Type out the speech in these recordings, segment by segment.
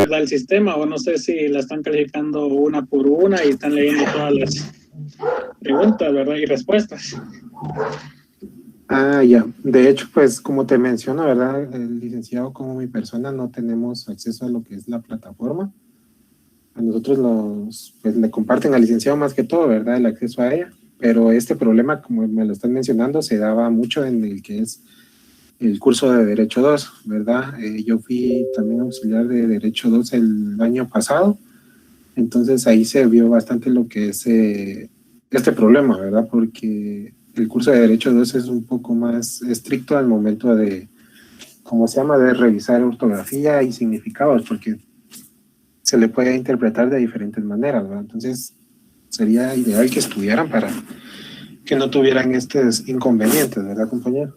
¿verdad? El sistema, o no sé si la están calificando una por una y están leyendo todas las preguntas, ¿verdad? Y respuestas. Ah, ya. De hecho, pues como te menciono, ¿verdad? El licenciado como mi persona no tenemos acceso a lo que es la plataforma. A nosotros pues le comparten al licenciado más que todo, ¿verdad? El acceso a ella. Pero este problema, como me lo están mencionando, se daba mucho en el que es el curso de Derecho 2, ¿verdad? Yo fui también auxiliar de Derecho 2 el año pasado, entonces ahí se vio bastante lo que es este problema, ¿verdad? Porque el curso de Derecho 2 es un poco más estricto al momento de, ¿cómo se llama?, de revisar ortografía y significados, porque se le puede interpretar de diferentes maneras, ¿verdad? Entonces sería ideal que estudiaran para que no tuvieran estos inconvenientes, ¿verdad, compañero?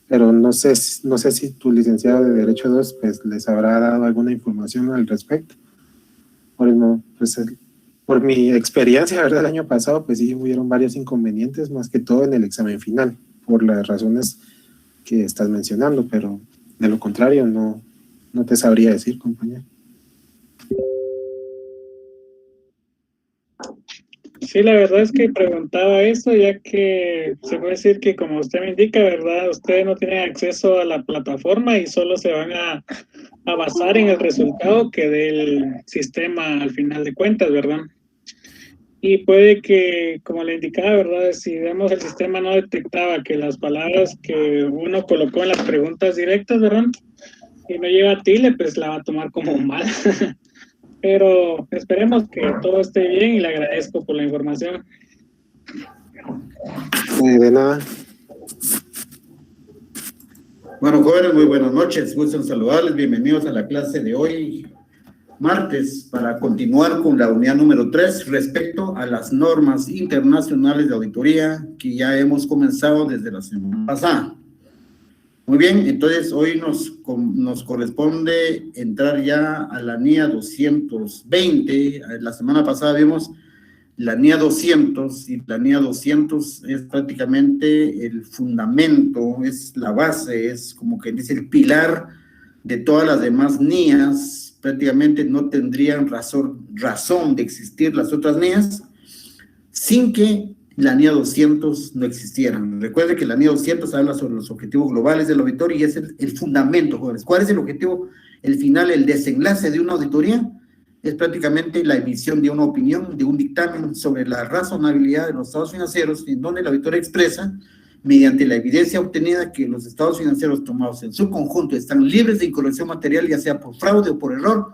Pero no sé si tu licenciado de Derecho 2 pues, les habrá dado alguna información al respecto. Por mi experiencia, ¿verdad? El año pasado, pues sí hubieron varios inconvenientes, más que todo en el examen final, por las razones que estás mencionando, pero de lo contrario no te sabría decir, compañero. Sí, la verdad es que preguntaba eso, ya que se puede decir que como usted me indica, ¿verdad? Ustedes no tienen acceso a la plataforma y solo se van a basar en el resultado que dé el sistema al final de cuentas, ¿verdad? Y puede que, como le indicaba, ¿verdad? Si vemos el sistema no detectaba que las palabras que uno colocó en las preguntas directas, ¿verdad? Y no lleva tilde, pues la va a tomar como mal. Pero esperemos que todo esté bien y le agradezco por la información. De nada. Bueno, jóvenes, muy buenas noches. Gusto en saludarles. Bienvenidos a la clase de hoy, martes, para continuar con la unidad número 3 respecto a las normas internacionales de auditoría que ya hemos comenzado desde la semana pasada. Muy bien, entonces hoy nos corresponde entrar ya a la NIA 220. La semana pasada vimos la NIA 200 y la NIA 200 es prácticamente el fundamento, es la base, es como que dice el pilar de todas las demás NIAs. Prácticamente no tendrían razón de existir las otras NIAs sin que la NIA 200 no existieran. Recuerden que la NIA 200 habla sobre los objetivos globales del auditorio y es el fundamento, jóvenes. ¿Cuál es el objetivo? El final, el desenlace de una auditoría es prácticamente la emisión de una opinión, de un dictamen sobre la razonabilidad de los estados financieros, en donde el auditor expresa, mediante la evidencia obtenida, que los estados financieros tomados en su conjunto están libres de incorrección material, ya sea por fraude o por error,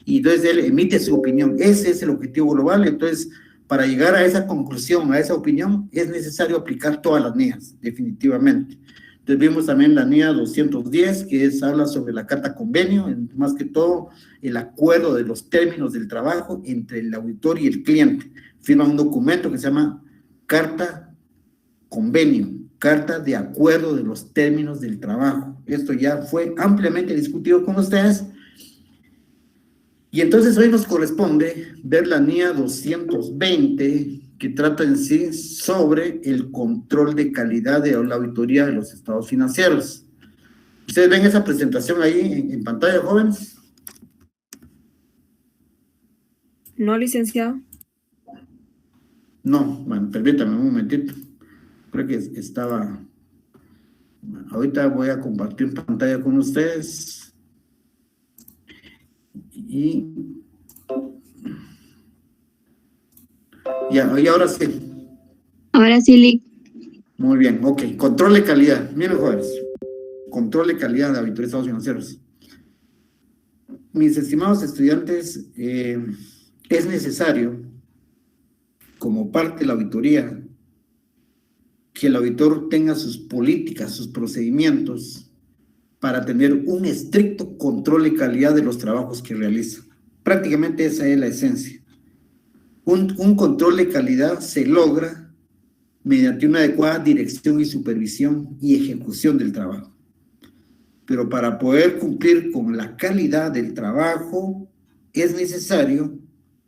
y entonces él emite su opinión. Ese es el objetivo global. Entonces, para llegar a esa conclusión, a esa opinión, es necesario aplicar todas las NIAs, definitivamente. Entonces vimos también la NIA 210, que habla sobre la carta convenio, más que todo el acuerdo de los términos del trabajo entre el auditor y el cliente. Firma un documento que se llama carta convenio, carta de acuerdo de los términos del trabajo. Esto ya fue ampliamente discutido con ustedes. Y entonces hoy nos corresponde ver la NIA 220, que trata en sí sobre el control de calidad de la auditoría de los estados financieros. ¿Ustedes ven esa presentación ahí en pantalla, jóvenes? No, licenciado. No, bueno, permítame un momentito. Creo que estaba... Ahorita voy a compartir pantalla con ustedes. Y ahora sí. Ahora sí, Lick. Muy bien, ok. Control de calidad. Miren, jóvenes. Control de calidad de auditoría de estados financieros. Mis estimados estudiantes, es necesario, como parte de la auditoría, que el auditor tenga sus políticas, sus procedimientos, para tener un estricto control de calidad de los trabajos que realiza. Prácticamente esa es la esencia. Un control de calidad se logra mediante una adecuada dirección y supervisión y ejecución del trabajo. Pero para poder cumplir con la calidad del trabajo es necesario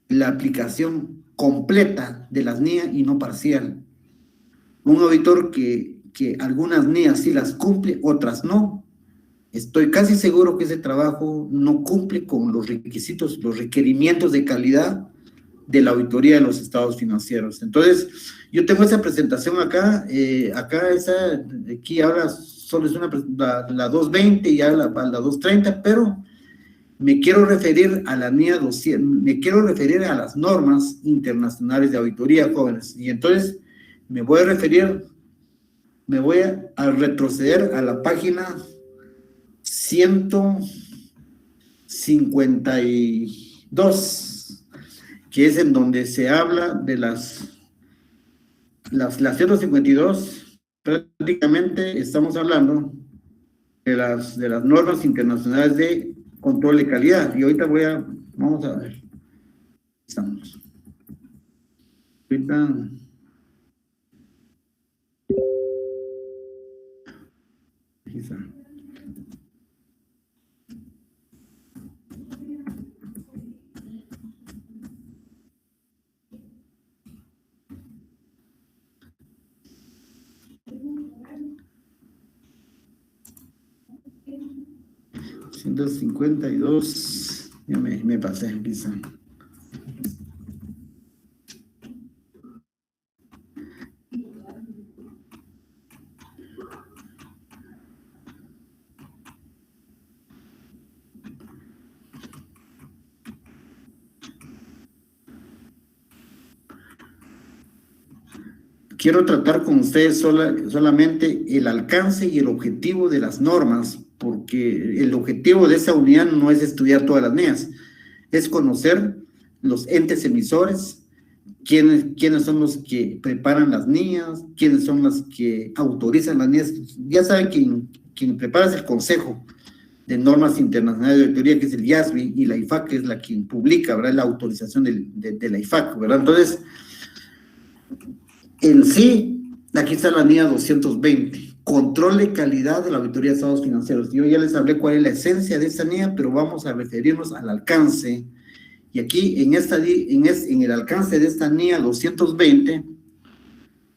la aplicación completa de las NIA y no parcial. Un auditor que algunas NIA sí las cumple, otras no, estoy casi seguro que ese trabajo no cumple con los requisitos, los requerimientos de calidad de la auditoría de los estados financieros. Entonces, yo tengo esa presentación acá, aquí ahora solo es la 220 y ya la 230, pero me quiero referir a la NIA 200, me quiero referir a las normas internacionales de auditoría, jóvenes, y entonces me voy a retroceder a la página 152, que es en donde se habla de las 152, prácticamente estamos hablando de las normas internacionales de control de calidad, y ahorita vamos a ver, estamos, ahorita, aquí está. $152, ya me pasé, quizá. Quiero tratar con ustedes solamente el alcance y el objetivo de las normas, porque el objetivo de esa unidad no es estudiar todas las NIAs, es conocer los entes emisores, quiénes son los que preparan las NIAs, quiénes son los que autorizan las NIAs. Ya saben quien prepara es el Consejo de Normas Internacionales de Auditoría, que es el IASB, y la IFAC, que es la quien publica, ¿verdad?, la autorización de la IFAC, ¿verdad? Entonces, en sí, aquí está la NIA 220, control de calidad de la auditoría de estados financieros. Yo ya les hablé cuál es la esencia de esta NIA, pero vamos a referirnos al alcance. Y aquí, en el alcance de esta NIA 220,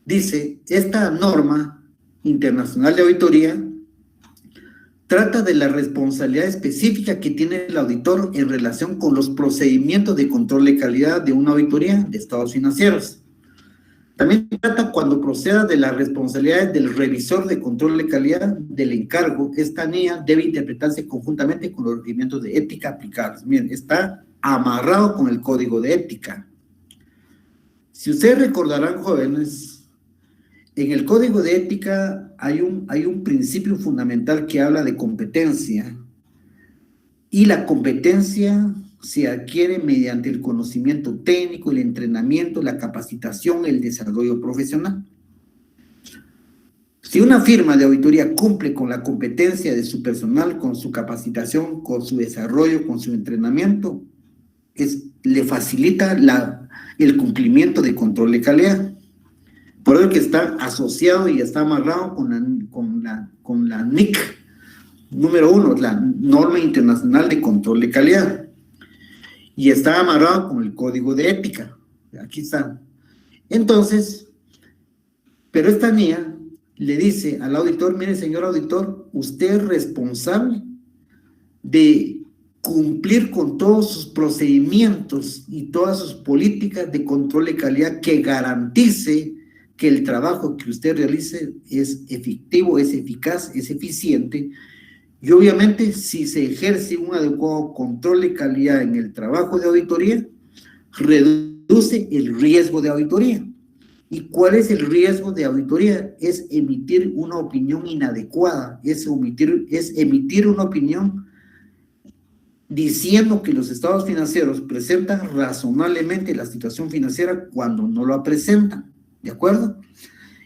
dice, esta norma internacional de auditoría trata de la responsabilidad específica que tiene el auditor en relación con los procedimientos de control de calidad de una auditoría de estados financieros. También trata cuando proceda de las responsabilidades del revisor de control de calidad del encargo. Esta NIA debe interpretarse conjuntamente con los requerimientos de ética aplicables. Miren, está amarrado con el código de ética. Si ustedes recordarán, jóvenes, en el código de ética hay un principio fundamental que habla de competencia. Y la competencia se adquiere mediante el conocimiento técnico, el entrenamiento, la capacitación, el desarrollo profesional. Si una firma de auditoría cumple con la competencia de su personal, con su capacitación, con su desarrollo, con su entrenamiento, le facilita el cumplimiento de control de calidad. Por eso que está asociado y está amarrado con la NIC número 1, la Norma Internacional de Control de Calidad. Y está amarrado con el código de ética. Aquí está. Entonces, pero esta NIA le dice al auditor, mire, señor auditor, usted es responsable de cumplir con todos sus procedimientos y todas sus políticas de control de calidad que garantice que el trabajo que usted realice es efectivo, es eficaz, es eficiente. Y obviamente, si se ejerce un adecuado control de calidad en el trabajo de auditoría, reduce el riesgo de auditoría. ¿Y cuál es el riesgo de auditoría? Es emitir una opinión inadecuada, es emitir una opinión diciendo que los estados financieros presentan razonablemente la situación financiera cuando no la presentan, ¿de acuerdo?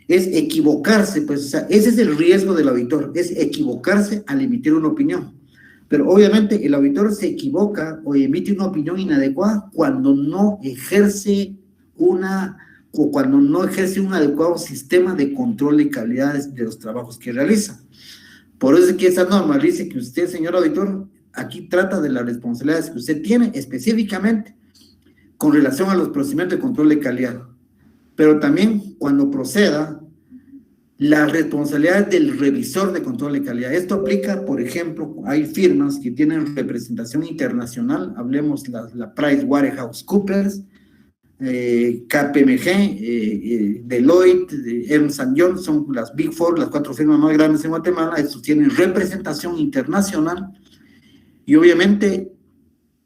Es equivocarse, pues, o sea, ese es el riesgo del auditor, es equivocarse al emitir una opinión. Pero obviamente el auditor se equivoca o emite una opinión inadecuada cuando no ejerce un adecuado sistema de control de calidad de los trabajos que realiza. Por eso es que esa norma dice que usted, señor auditor, aquí trata de las responsabilidades que usted tiene específicamente con relación a los procedimientos de control de calidad. Pero también cuando proceda la responsabilidad del revisor de control de calidad. Esto aplica, por ejemplo, hay firmas que tienen representación internacional, hablemos la PricewaterhouseCoopers, KPMG, Deloitte, Ernst & Young, son las Big Four, las 4 firmas más grandes en Guatemala. Estos tienen representación internacional y obviamente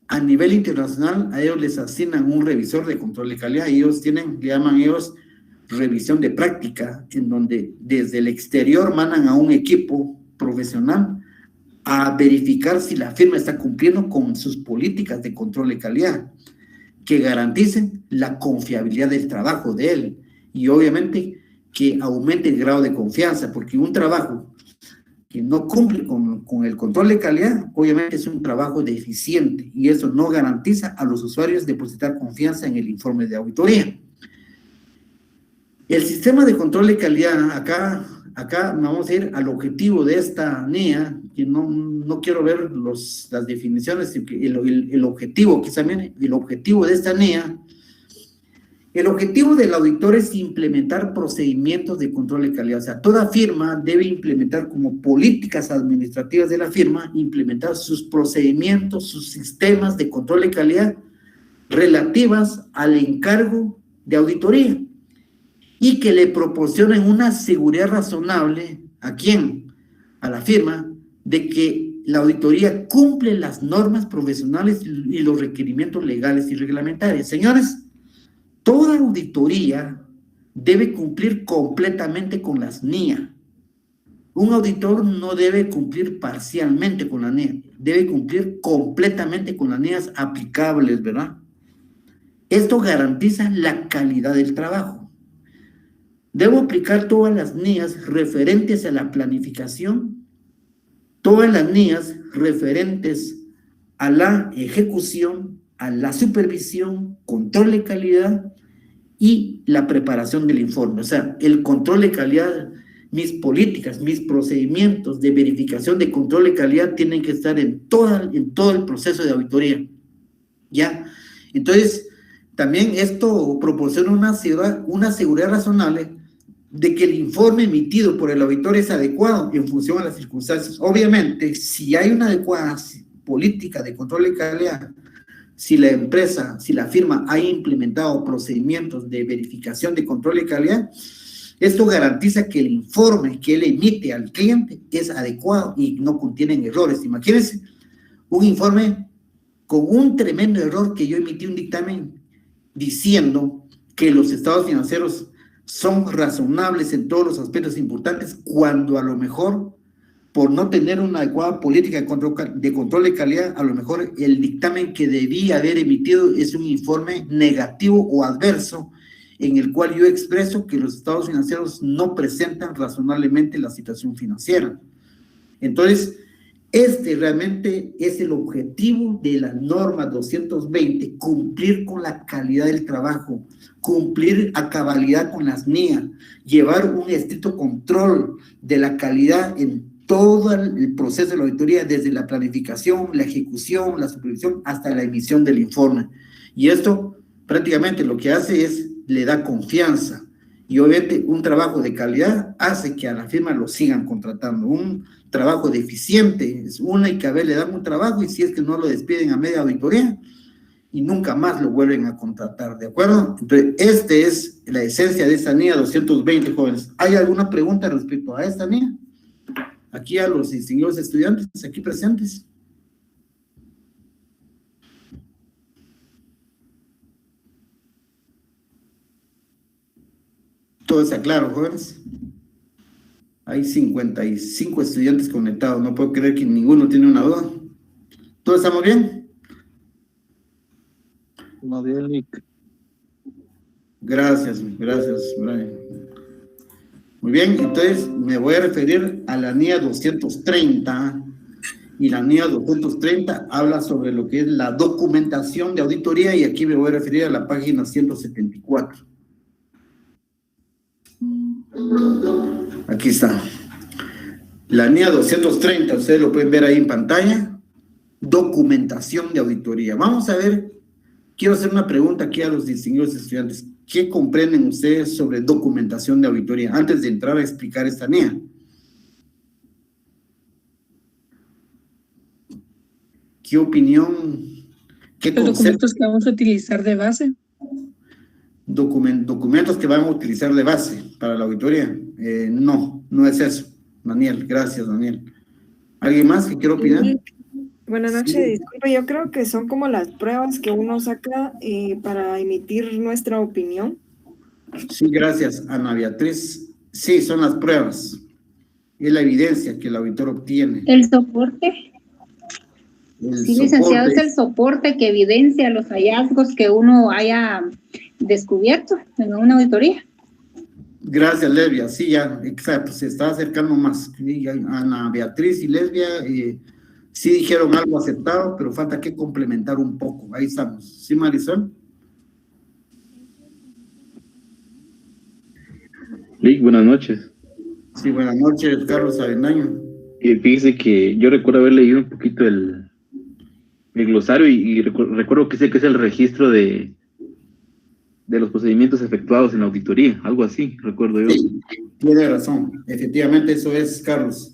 a nivel internacional a ellos les asignan un revisor de control de calidad y ellos tienen, le llaman ellos revisión de práctica, en donde desde el exterior mandan a un equipo profesional a verificar si la firma está cumpliendo con sus políticas de control de calidad, que garanticen la confiabilidad del trabajo de él y obviamente que aumente el grado de confianza, porque un trabajo que no cumple con el control de calidad, obviamente es un trabajo deficiente y eso no garantiza a los usuarios depositar confianza en el informe de auditoría. El sistema de control de calidad, acá vamos a ir al objetivo de esta NEA, que no quiero ver las definiciones, el objetivo, quizá bien, el objetivo de esta NEA. El objetivo del auditor es implementar procedimientos de control de calidad. O sea, toda firma debe implementar como políticas administrativas de la firma, implementar sus procedimientos, sus sistemas de control de calidad relativas al encargo de auditoría y que le proporcionen una seguridad razonable, ¿a quién? A la firma, de que la auditoría cumple las normas profesionales y los requerimientos legales y reglamentarios. Señores, toda auditoría debe cumplir completamente con las NIA. Un auditor no debe cumplir parcialmente con la NIA, debe cumplir completamente con las NIAs aplicables, ¿verdad? Esto garantiza la calidad del trabajo. Debo aplicar todas las NIAs referentes a la planificación, todas las NIAs referentes a la ejecución, a la supervisión, control de calidad y la preparación del informe. O sea, el control de calidad, mis políticas, mis procedimientos de verificación de control de calidad tienen que estar en todo el proceso de auditoría. ¿Ya? Entonces, también esto proporciona una seguridad razonable de que el informe emitido por el auditor es adecuado en función a las circunstancias. Obviamente, si hay una adecuada política de control de calidad, si la empresa, si la firma ha implementado procedimientos de verificación de control de calidad, esto garantiza que el informe que él emite al cliente es adecuado y no contienen errores. Imagínense un informe con un tremendo error que yo emití un dictamen diciendo que los estados financieros son razonables en todos los aspectos importantes, cuando a lo mejor, por no tener una adecuada política de control de calidad, a lo mejor el dictamen que debía haber emitido es un informe negativo o adverso, en el cual yo expreso que los estados financieros no presentan razonablemente la situación financiera. Entonces, este realmente es el objetivo de la norma 220, cumplir con la calidad del trabajo, cumplir a cabalidad con las NIA, llevar un estricto control de la calidad en todo el proceso de la auditoría, desde la planificación, la ejecución, la supervisión, hasta la emisión del informe. Y esto prácticamente lo que hace es, le da confianza. Y obviamente un trabajo de calidad hace que a la firma lo sigan contratando. Un trabajo deficiente es una y cada vez le dan un trabajo y si es que no lo despiden a media auditoría y nunca más lo vuelven a contratar, ¿de acuerdo? Entonces, esta es la esencia de esta NIA 220, jóvenes. ¿Hay alguna pregunta respecto a esta NIA? Aquí a los distinguidos estudiantes aquí presentes. Todo está claro, jóvenes. Hay 55 estudiantes conectados. No puedo creer que ninguno tiene una duda. ¿Todos estamos bien? Muy bien, Nick. Gracias, Brian. Muy bien, entonces me voy a referir a la NIA 230. Y la NIA 230 habla sobre lo que es la documentación de auditoría y aquí me voy a referir a la página 174. Aquí está. La NIA 230, ustedes lo pueden ver ahí en pantalla. Documentación de auditoría. Vamos a ver, quiero hacer una pregunta aquí a los distinguidos estudiantes. ¿qué comprenden ustedes sobre documentación de auditoría? Antes de entrar a explicar esta NEA. ¿Qué opinión? ¿Qué Los documentos que vamos a utilizar de base. Documentos que van a utilizar de base para la auditoría. No es eso. Daniel, gracias, Daniel. ¿Alguien más que quiera opinar? Buenas noches, Sí. disculpe, yo creo que son como las pruebas que uno saca para emitir nuestra opinión. Sí, gracias, Ana Beatriz. Sí, son las pruebas. Es la evidencia que el auditor obtiene. El soporte. El Sí, licenciado, es soporte. el soporte que evidencia los hallazgos que uno haya descubierto en una auditoría. Gracias, Lesbia. Sí, ya, exacto, se está acercando más. Sí, Ana Beatriz y Lesbia sí dijeron algo aceptado, pero falta que complementar un poco. Ahí estamos. ¿Sí, Marisol? Lick, buenas noches. Sí, buenas noches, Carlos Avendaño. Fíjese que yo recuerdo haber leído un poquito el glosario y recuerdo que sé que es el registro de los procedimientos efectuados en la auditoría, algo así, recuerdo yo. Sí, tiene razón. Efectivamente, eso es, Carlos.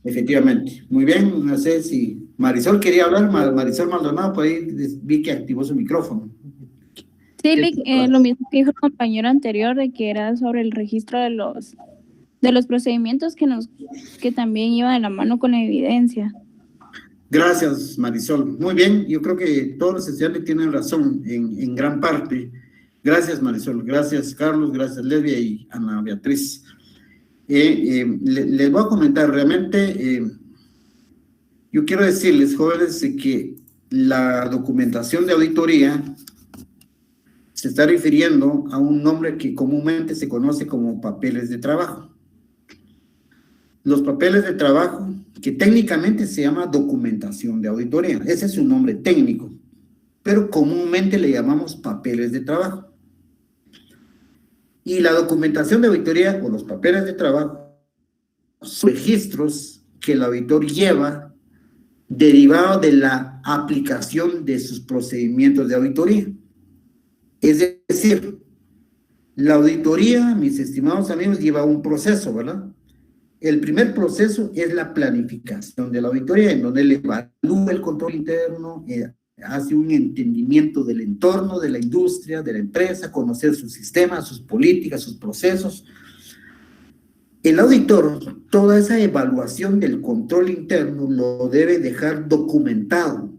Efectivamente. Muy bien, no sé si Marisol quería hablar, Marisol Maldonado, por ahí vi que activó su micrófono. Sí, Lick, lo mismo que dijo el compañero anterior, de que era sobre el registro de los procedimientos que también iba de la mano con la evidencia. Gracias, Marisol. Muy bien, yo creo que todos los estudiantes tienen razón en gran parte. Gracias, Marisol. Gracias, Carlos. Gracias, Lesbia y Ana Beatriz. Les voy a comentar realmente, yo quiero decirles, jóvenes, que la documentación de auditoría se está refiriendo a un nombre que comúnmente se conoce como papeles de trabajo. Los papeles de trabajo, que técnicamente se llama documentación de auditoría, ese es su nombre técnico, pero comúnmente le llamamos papeles de trabajo. Y la documentación de auditoría o los papeles de trabajo son registros que el auditor lleva derivados de la aplicación de sus procedimientos de auditoría. Es decir, la auditoría, mis estimados amigos, lleva un proceso, ¿verdad? El primer proceso es la planificación de la auditoría, en donde él evalúa el control interno, hace un entendimiento del entorno, de la industria, de la empresa, conocer sus sistemas, sus políticas, sus procesos. El auditor, toda esa evaluación del control interno lo debe dejar documentado,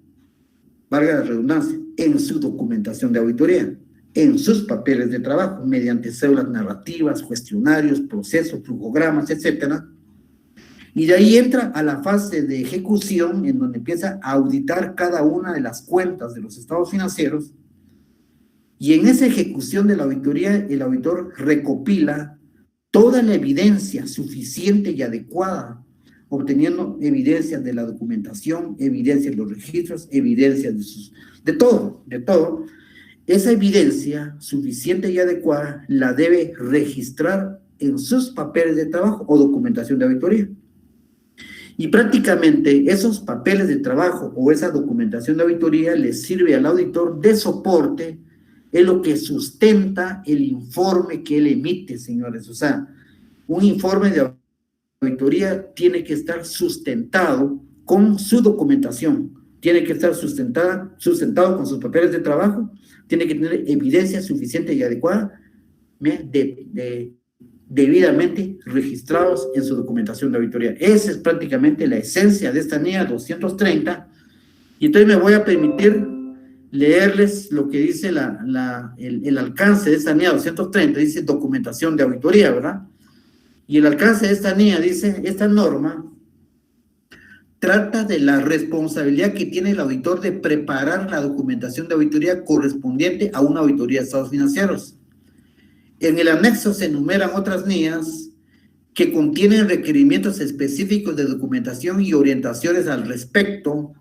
valga la redundancia, en su documentación de auditoría, en sus papeles de trabajo, mediante células narrativas, cuestionarios, procesos, flujogramas, etcétera. Y de ahí entra a la fase de ejecución, en donde empieza a auditar cada una de las cuentas de los estados financieros, y en esa ejecución de la auditoría, el auditor recopila toda la evidencia suficiente y adecuada, obteniendo evidencias de la documentación, evidencias de los registros, evidencias de todo. Esa evidencia suficiente y adecuada la debe registrar en sus papeles de trabajo o documentación de auditoría. Y prácticamente esos papeles de trabajo o esa documentación de auditoría les sirve al auditor de soporte, es lo que sustenta el informe que él emite, señores. O sea, un informe de auditoría tiene que estar sustentado con su documentación, tiene que estar sustentado con sus papeles de trabajo, tiene que tener evidencia suficiente y adecuada, debidamente registrados en su documentación de auditoría. Esa es prácticamente la esencia de esta NEA 230, y entonces me voy a permitir leerles lo que dice el alcance de esta NEA 230, dice documentación de auditoría, ¿verdad? Y el alcance de esta NEA dice, esta norma trata de la responsabilidad que tiene el auditor de preparar la documentación de auditoría correspondiente a una auditoría de estados financieros. En el anexo se enumeran otras NEAs que contienen requerimientos específicos de documentación y orientaciones al respecto.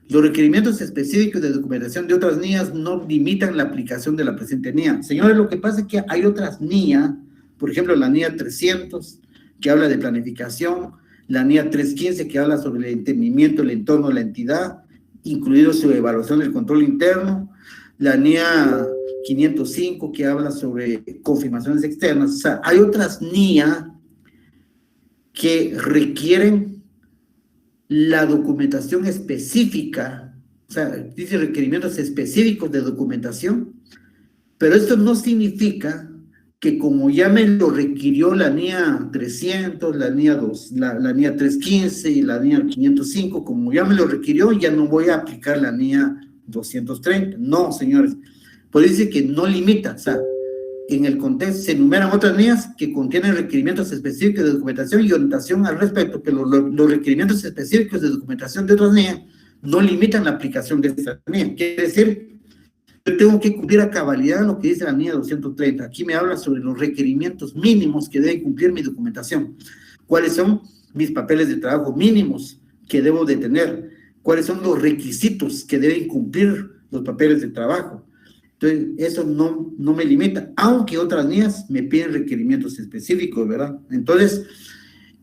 Los requerimientos específicos de documentación de otras NEAs no limitan la aplicación de la presente NEA. Señores, lo que pasa es que hay otras NEA, por ejemplo, la NEA 300, que habla de planificación, la NEA 315, que habla sobre el entendimiento, el entorno de la entidad, incluido su evaluación del control interno, la NEA 505 que habla sobre confirmaciones externas. O sea, hay otras NIA que requieren la documentación específica, o sea, dice requerimientos específicos de documentación, pero esto no significa que como ya me lo requirió la NIA 300, la NIA 2, la NIA 315 y la NIA 505, como ya me lo requirió, ya no voy a aplicar la NIA 230. No, señores. Pues dice que no limita, o sea, en el contexto se enumeran otras NIAs que contienen requerimientos específicos de documentación y orientación al respecto, que los requerimientos específicos de documentación de otras NIAs no limitan la aplicación de esta NIA. Quiere decir, yo tengo que cumplir a cabalidad lo que dice la NIA 230. Aquí me habla sobre los requerimientos mínimos que debe cumplir mi documentación. ¿Cuáles son mis papeles de trabajo mínimos que debo de tener? ¿Cuáles son los requisitos que deben cumplir los papeles de trabajo? Entonces, eso no me limita, aunque otras NIAs me piden requerimientos específicos, ¿verdad? Entonces,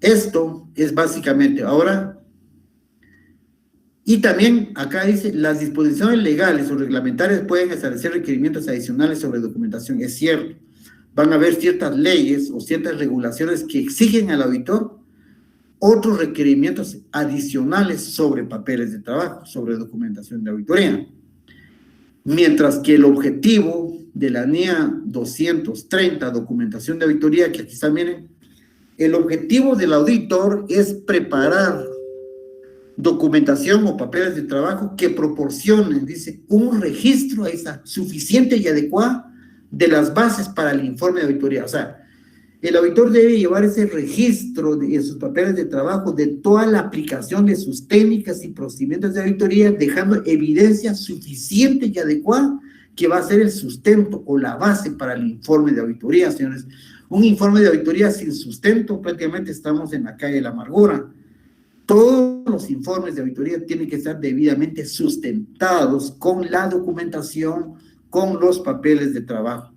esto es básicamente ahora. Y también acá dice, las disposiciones legales o reglamentarias pueden establecer requerimientos adicionales sobre documentación. Es cierto, van a haber ciertas leyes o ciertas regulaciones que exigen al auditor otros requerimientos adicionales sobre papeles de trabajo, sobre documentación de auditoría. Mientras que el objetivo de la NIA 230, documentación de auditoría, que aquí está, miren, el objetivo del auditor es preparar documentación o papeles de trabajo que proporcionen, dice, un registro suficiente y adecuado de las bases para el informe de auditoría. O sea, el auditor debe llevar ese registro de sus papeles de trabajo, de toda la aplicación de sus técnicas y procedimientos de auditoría, dejando evidencia suficiente y adecuada que va a ser el sustento o la base para el informe de auditoría, señores. Un informe de auditoría sin sustento, prácticamente estamos en la calle de la amargura. Todos los informes de auditoría tienen que estar debidamente sustentados con la documentación, con los papeles de trabajo.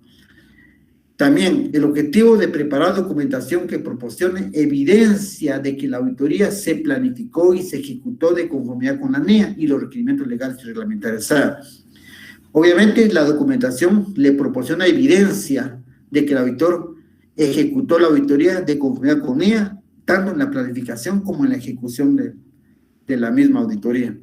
También el objetivo de preparar documentación que proporcione evidencia de que la auditoría se planificó y se ejecutó de conformidad con la NIA y los requerimientos legales y reglamentarios. O sea, obviamente la documentación le proporciona evidencia de que el auditor ejecutó la auditoría de conformidad con NIA, tanto en la planificación como en la ejecución de la misma auditoría.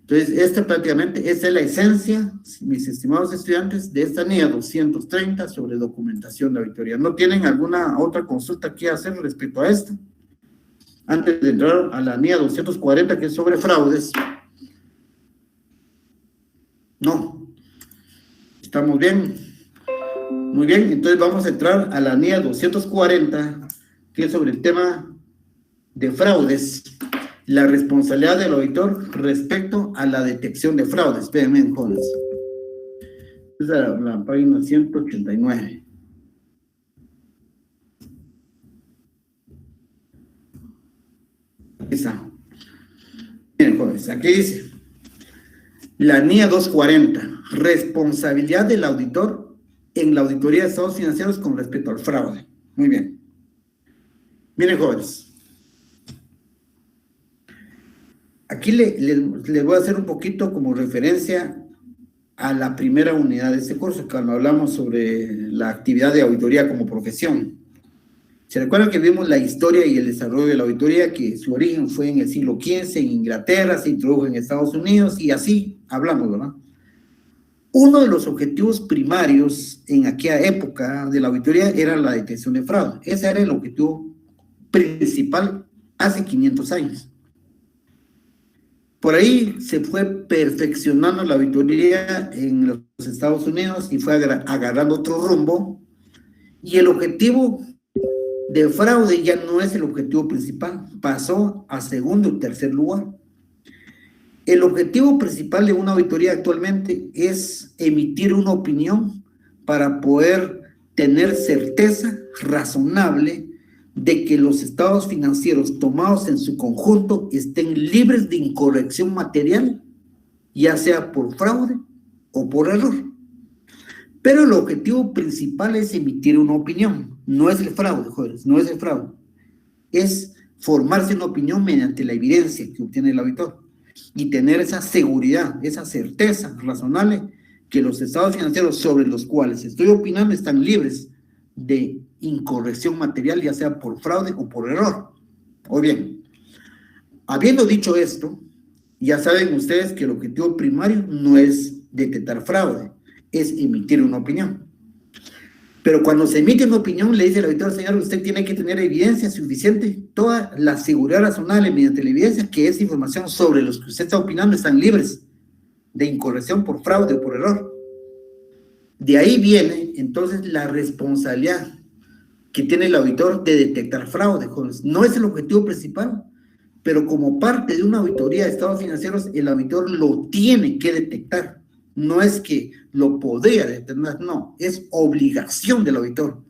Entonces, prácticamente, esta es la esencia, mis estimados estudiantes, de esta NIA 230 sobre documentación de auditoría. ¿No tienen alguna otra consulta que hacer respecto a esto? Antes de entrar a la NIA 240, que es sobre fraudes. No. ¿Estamos bien? Muy bien, entonces vamos a entrar a la NIA 240, que es sobre el tema de fraudes. La responsabilidad del auditor respecto a la detección de fraudes. Espérenme, jóvenes. Esa es la página 189. Aquí está. Miren, jóvenes, aquí dice, la NIA 240, responsabilidad del auditor en la auditoría de estados financieros con respecto al fraude. Muy bien. Miren, jóvenes. Aquí les voy a hacer un poquito como referencia a la primera unidad de este curso, cuando hablamos sobre la actividad de auditoría como profesión. ¿Se recuerdan que vimos la historia y el desarrollo de la auditoría, que su origen fue en el siglo XV en Inglaterra, se introdujo en Estados Unidos y así hablamos, ¿verdad? Uno de los objetivos primarios en aquella época de la auditoría era la detección de fraude. Ese era el objetivo principal hace 500 años. Por ahí se fue perfeccionando la auditoría en los Estados Unidos y fue agarrando otro rumbo. Y el objetivo de fraude ya no es el objetivo principal, pasó a segundo y tercer lugar. El objetivo principal de una auditoría actualmente es emitir una opinión para poder tener certeza razonable de que los estados financieros tomados en su conjunto estén libres de incorrección material, ya sea por fraude o por error. Pero el objetivo principal es emitir una opinión, no es el fraude, jóvenes, no es el fraude. Es formarse una opinión mediante la evidencia que obtiene el auditor y tener esa seguridad, esa certeza razonable que los estados financieros sobre los cuales estoy opinando están libres de incorrección material, ya sea por fraude o por error. O bien, habiendo dicho esto, ya saben ustedes que el objetivo primario no es detectar fraude, es emitir una opinión. Pero cuando se emite una opinión, le dice el auditor, señor, usted tiene que tener evidencia suficiente, toda la seguridad razonable mediante la evidencia, que esa información sobre los que usted está opinando están libres de incorrección por fraude o por error. De ahí viene entonces la responsabilidad que tiene el auditor de detectar fraude, jóvenes. No es el objetivo principal, pero como parte de una auditoría de estados financieros, el auditor lo tiene que detectar. No es que lo podría detectar, no, es obligación del auditor.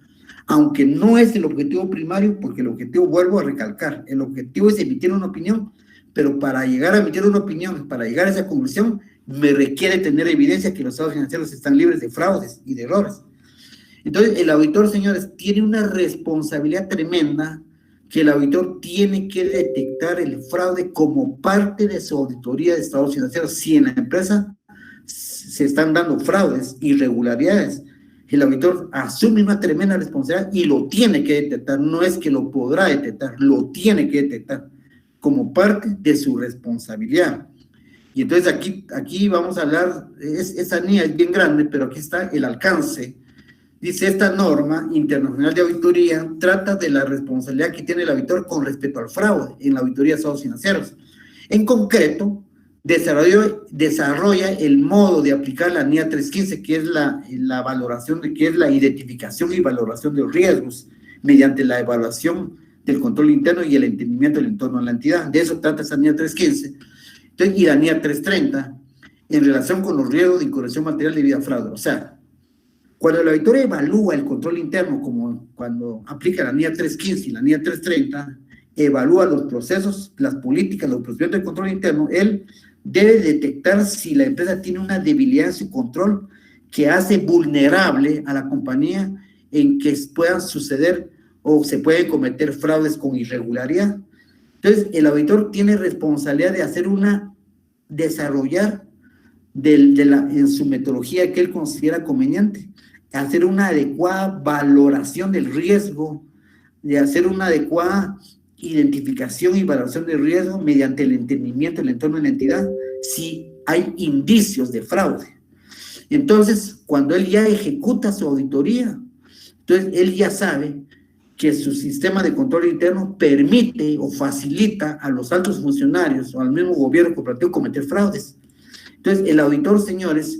Aunque no es el objetivo primario, porque el objetivo, vuelvo a recalcar, el objetivo es emitir una opinión, pero para llegar a emitir una opinión, para llegar a esa conclusión, me requiere tener evidencia que los estados financieros están libres de fraudes y de errores. Entonces, el auditor, señores, tiene una responsabilidad tremenda, que el auditor tiene que detectar el fraude como parte de su auditoría de estados financieros. Si en la empresa se están dando fraudes, irregularidades, el auditor asume una tremenda responsabilidad y lo tiene que detectar. No es que lo podrá detectar, lo tiene que detectar como parte de su responsabilidad. Y entonces aquí vamos a hablar, esa línea es bien grande, pero aquí está el alcance. Dice, esta norma internacional de auditoría trata de la responsabilidad que tiene el auditor con respecto al fraude en la auditoría de estados financieros. En concreto, desarrolla el modo de aplicar la NIA 315, que es la valoración que es la identificación y valoración de los riesgos mediante la evaluación del control interno y el entendimiento del entorno de la entidad. De eso trata esa NIA 315. Entonces, y la NIA 330 en relación con los riesgos de incorrección material debido a fraude. O sea, cuando el auditor evalúa el control interno, como cuando aplica la NIA 315 y la NIA 330, evalúa los procesos, las políticas, los procedimientos de control interno, él debe detectar si la empresa tiene una debilidad en su control que hace vulnerable a la compañía en que puedan suceder o se pueden cometer fraudes con irregularidad. Entonces, el auditor tiene responsabilidad de desarrollar en su metodología que él considera conveniente, hacer una adecuada valoración del riesgo, de hacer una adecuada identificación y valoración del riesgo mediante el entendimiento del entorno de la entidad, si hay indicios de fraude. Entonces, cuando él ya ejecuta su auditoría, entonces él ya sabe que su sistema de control interno permite o facilita a los altos funcionarios o al mismo gobierno corporativo cometer fraudes. Entonces, el auditor, señores,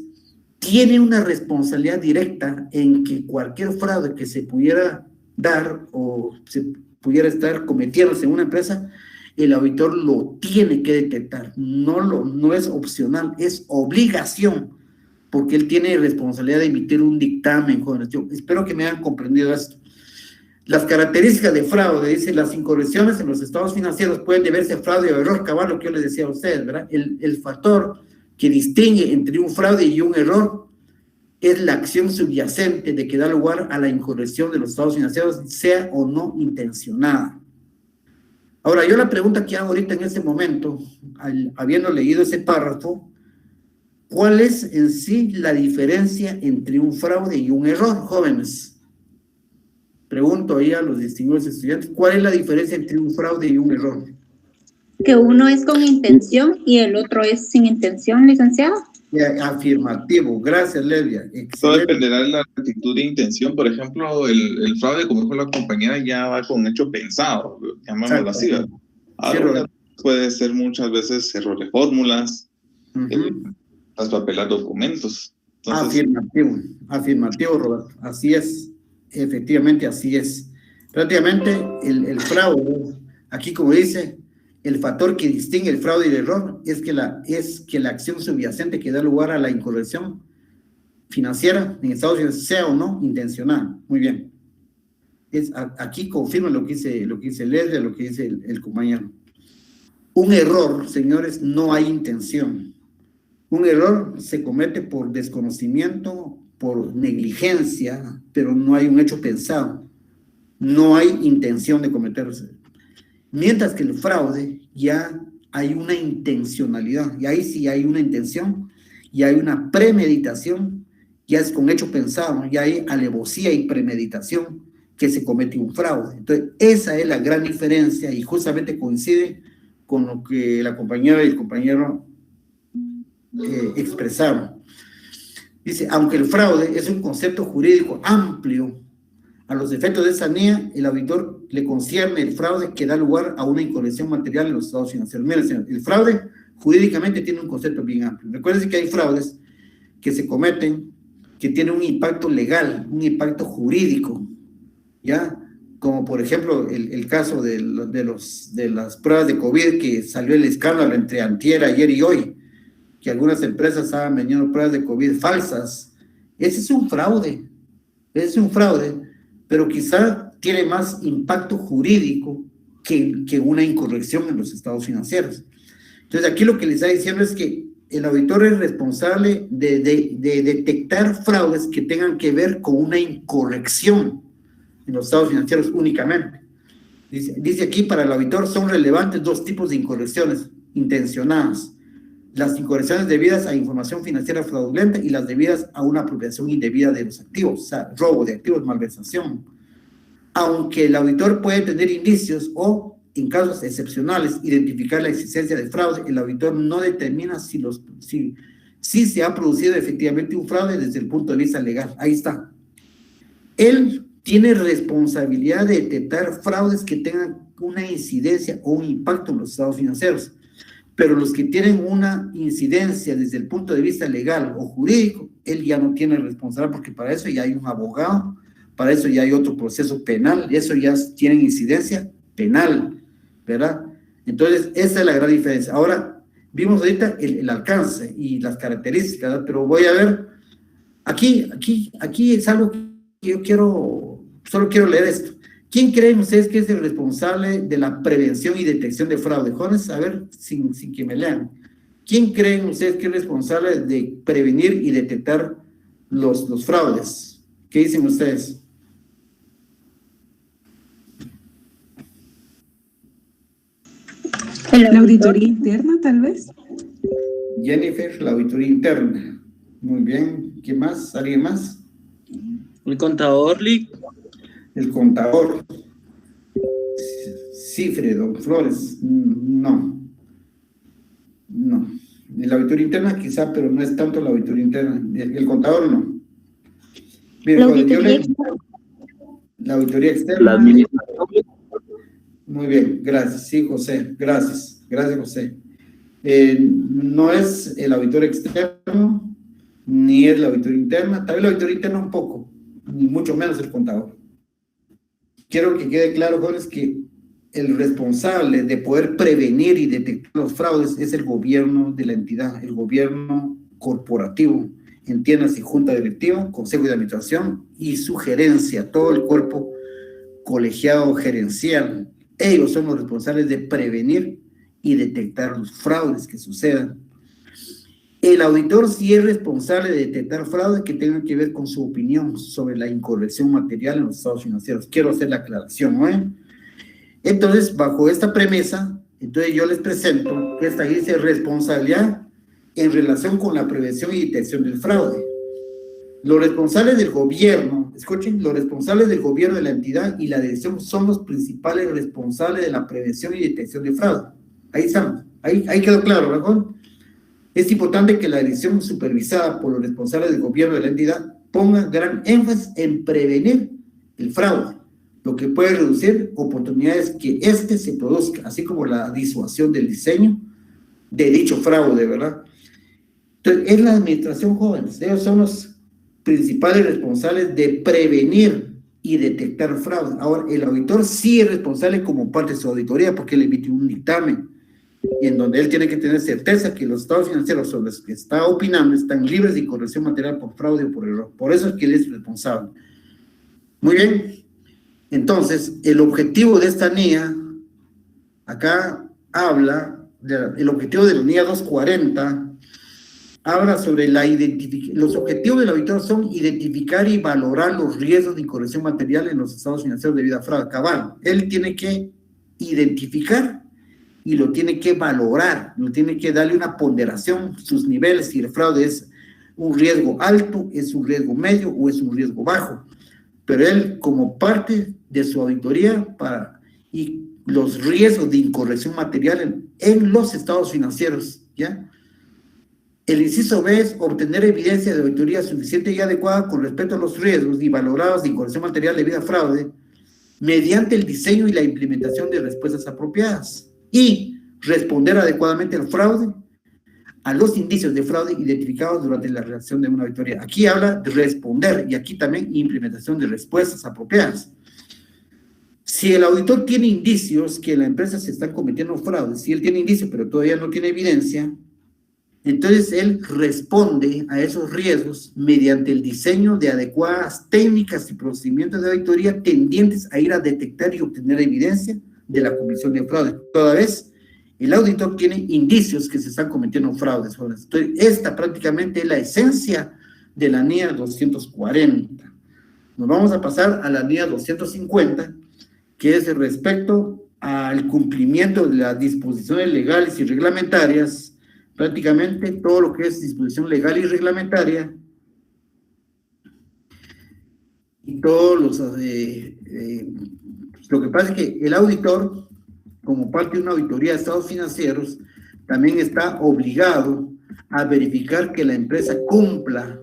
tiene una responsabilidad directa en que cualquier fraude que se pudiera dar o se pudiera estar cometiéndose en una empresa, el auditor lo tiene que detectar. No es opcional, es obligación, porque él tiene responsabilidad de emitir un dictamen, jóvenes. Yo espero que me hayan comprendido esto. Las características de fraude, dice, las incorrecciones en los estados financieros pueden deberse a fraude o error, cabal, lo que yo les decía a ustedes, ¿verdad? El factor que distingue entre un fraude y un error es la acción subyacente de que da lugar a la incorrección de los estados financieros, sea o no intencionada. Ahora, yo la pregunta que hago ahorita en ese momento, habiendo leído ese párrafo, ¿cuál es en sí la diferencia entre un fraude y un error, jóvenes? Pregunto ahí a los distinguidos estudiantes, ¿cuál es la diferencia entre un fraude y un error? Que uno es con intención y el otro es sin intención, licenciado. Afirmativo, gracias, Levia. Todo dependerá de la actitud de intención. Por ejemplo, el fraude, como dijo la compañera, ya va con hecho pensado, llamémoslo así. Ahora puede ser muchas veces error de fórmulas, traspapelar documentos. Entonces, afirmativo, Roberto. Así es, efectivamente así es. Prácticamente el fraude, aquí como dice, el factor que distingue el fraude y el error es que la acción subyacente que da lugar a la incorrección financiera en Estados Unidos sea o no intencional. Muy bien. Aquí confirma lo que dice Leslie, lo que dice el compañero. Un error, señores, no hay intención. Un error se comete por desconocimiento, por negligencia, pero no hay un hecho pensado. No hay intención de cometerse. Mientras que el fraude ya hay una intencionalidad, y ahí sí hay una intención, y hay una premeditación, ya es con hecho pensado, ya hay alevosía y premeditación que se comete un fraude. Entonces, esa es la gran diferencia y justamente coincide con lo que la compañera y el compañero expresaron. Dice, aunque el fraude es un concepto jurídico amplio, a los efectos de esa NIA, el auditor le concierne el fraude que da lugar a una incorrección material en los estados financieros. Miren, el fraude jurídicamente tiene un concepto bien amplio. Recuerden que hay fraudes que se cometen que tienen un impacto legal, un impacto jurídico, ¿ya? Como por ejemplo el caso de las pruebas de COVID, que salió el escándalo entre antier, ayer y hoy, que algunas empresas estaban vendiendo pruebas de COVID falsas. Ese es un fraude, pero quizá tiene más impacto jurídico que una incorrección en los estados financieros. Entonces aquí lo que les está diciendo es que el auditor es responsable de detectar fraudes que tengan que ver con una incorrección en los estados financieros únicamente. Dice aquí, para el auditor son relevantes dos tipos de incorrecciones intencionadas: las incorrecciones debidas a información financiera fraudulenta y las debidas a una apropiación indebida de los activos, o sea, robo de activos, malversación. Aunque el auditor puede tener indicios o, en casos excepcionales, identificar la existencia de fraude, el auditor no determina si se ha producido efectivamente un fraude desde el punto de vista legal. Ahí está. Él tiene responsabilidad de detectar fraudes que tengan una incidencia o un impacto en los estados financieros, pero los que tienen una incidencia desde el punto de vista legal o jurídico, él ya no tiene responsabilidad, porque para eso ya hay un abogado, para eso ya hay otro proceso penal, y eso ya tienen incidencia penal, ¿verdad? Entonces, esa es la gran diferencia. Ahora, vimos ahorita el alcance y las características, ¿verdad? Pero voy a ver, aquí es algo que yo solo quiero leer esto. ¿Quién creen ustedes que es el responsable de la prevención y detección de fraude? Jóvenes, a ver, sin que me lean. ¿Quién creen ustedes que es responsable de prevenir y detectar los fraudes? ¿Qué dicen ustedes? La auditoría interna, tal vez. Jennifer, la auditoría interna. Muy bien. ¿Qué más? ¿Alguien más? El contador, Lick. El contador. Cifredo Flores. No. La auditoría interna quizá, pero no es tanto la auditoría interna. El contador no. Bien, la auditoría externa. La administración. Muy bien, gracias. Sí, José, gracias, José. No es el auditor externo, ni es la auditoría interna, también la auditoría interna un poco, ni mucho menos el contador. Quiero que quede claro, jóvenes, que el responsable de poder prevenir y detectar los fraudes es el gobierno de la entidad, el gobierno corporativo, entiéndase junta directiva, consejo de administración y su gerencia, todo el cuerpo colegiado gerencial. Ellos son los responsables de prevenir y detectar los fraudes que sucedan. El auditor sí es responsable de detectar fraudes que tengan que ver con su opinión sobre la incorrección material en los estados financieros. Quiero hacer la aclaración, ¿no? Entonces, bajo esta premisa, entonces yo les presento que esta dice responsabilidad en relación con la prevención y detección del fraude. Los responsables del gobierno, escuchen, los responsables del gobierno de la entidad y la dirección son los principales responsables de la prevención y detección de fraude. Ahí estamos, ahí quedó claro, ¿verdad? Es importante que la dirección supervisada por los responsables del gobierno de la entidad ponga gran énfasis en prevenir el fraude, lo que puede reducir oportunidades que éste se produzca, así como la disuasión del diseño de dicho fraude, ¿verdad? Entonces, es la administración, jóvenes, ellos son los principales responsables de prevenir y detectar fraude. Ahora, el auditor sí es responsable como parte de su auditoría, porque él emite un dictamen en donde él tiene que tener certeza que los estados financieros sobre los que está opinando están libres de incorrección material por fraude o por error. Por eso es que él es responsable. Muy bien. Entonces, el objetivo de esta NIA, acá habla, el objetivo de la NIA 240, habla sobre la identificación. Los objetivos del auditor son identificar y valorar los riesgos de incorrección material en los estados financieros debido a fraude. Cabal, él tiene que identificar y lo tiene que valorar, lo tiene que darle una ponderación, sus niveles, si el fraude es un riesgo alto, es un riesgo medio o es un riesgo bajo. Pero él, como parte de su auditoría y los riesgos de incorrección material en los estados financieros, ¿ya? El inciso B es obtener evidencia de auditoría suficiente y adecuada con respecto a los riesgos y valorados de incorrección material debido a fraude mediante el diseño y la implementación de respuestas apropiadas y responder adecuadamente al fraude, a los indicios de fraude identificados durante la realización de una auditoría. Aquí habla de responder y aquí también implementación de respuestas apropiadas. Si el auditor tiene indicios que la empresa se está cometiendo fraude, si él tiene indicios pero todavía no tiene evidencia, entonces él responde a esos riesgos mediante el diseño de adecuadas técnicas y procedimientos de auditoría tendientes a ir a detectar y obtener evidencia de la comisión de fraude. Toda vez el auditor tiene indicios que se están cometiendo fraudes. Entonces, esta prácticamente es la esencia de la NIA 240. Nos vamos a pasar a la NIA 250, que es respecto al cumplimiento de las disposiciones legales y reglamentarias. Prácticamente todo lo que es disposición legal y reglamentaria y todos los... lo que pasa es que el auditor, como parte de una auditoría de estados financieros, también está obligado a verificar que la empresa cumpla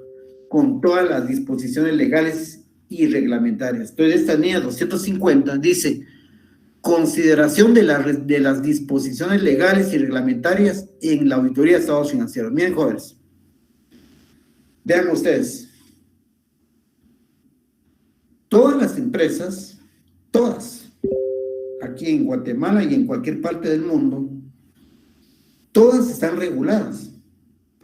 con todas las disposiciones legales y reglamentarias. Entonces, esta NIA 250 dice: consideración de las disposiciones legales y reglamentarias en la auditoría de estados financieros. Miren, jóvenes, vean ustedes, todas las empresas, todas, aquí en Guatemala y en cualquier parte del mundo, todas están reguladas.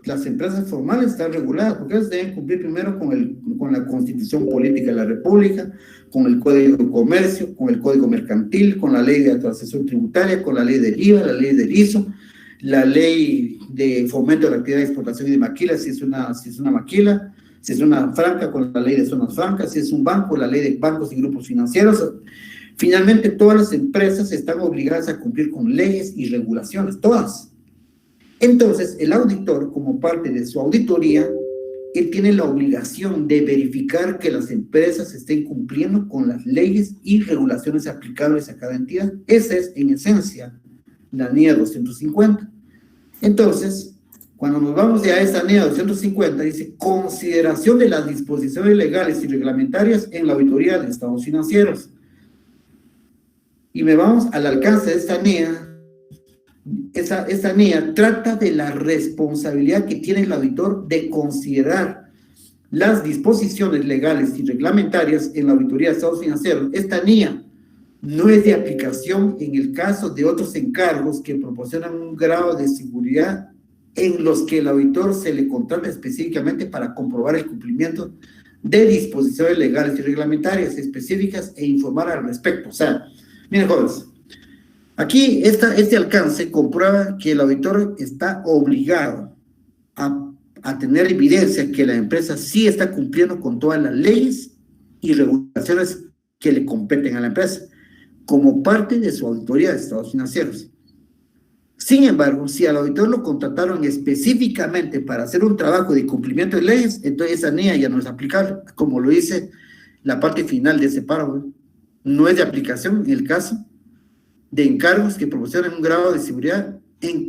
Las empresas formales están reguladas porque ellas deben cumplir primero con la Constitución Política de la República, con el Código de Comercio, con el Código Mercantil, con la Ley de Administración Tributaria, con la Ley del IVA, la Ley del ISO, la Ley de Fomento de la Actividad de Exportación y de Maquila, si es una maquila, si es una franca, con la Ley de Zonas Francas, si es un banco, la Ley de Bancos y Grupos Financieros. Finalmente, todas las empresas están obligadas a cumplir con leyes y regulaciones, todas. Entonces, el auditor, como parte de su auditoría, él tiene la obligación de verificar que las empresas estén cumpliendo con las leyes y regulaciones aplicables a cada entidad. Esa es, en esencia, la NIA 250. Entonces, cuando nos vamos ya a esa NIA 250, dice: consideración de las disposiciones legales y reglamentarias en la auditoría de estados financieros. Y me vamos al alcance de esta NIA. Esta NIA trata de la responsabilidad que tiene el auditor de considerar las disposiciones legales y reglamentarias en la auditoría de estados financieros. Esta NIA no es de aplicación en el caso de otros encargos que proporcionan un grado de seguridad en los que el auditor se le contrata específicamente para comprobar el cumplimiento de disposiciones legales y reglamentarias específicas e informar al respecto. O sea, miren, jóvenes, aquí este alcance comprueba que el auditor está obligado a tener evidencia que la empresa sí está cumpliendo con todas las leyes y regulaciones que le competen a la empresa, como parte de su auditoría de estados financieros. Sin embargo, si al auditor lo contrataron específicamente para hacer un trabajo de cumplimiento de leyes, entonces esa NIA ya no es aplicable, como lo dice la parte final de ese párrafo. No es de aplicación en el caso de encargos que proporcionan un grado de seguridad en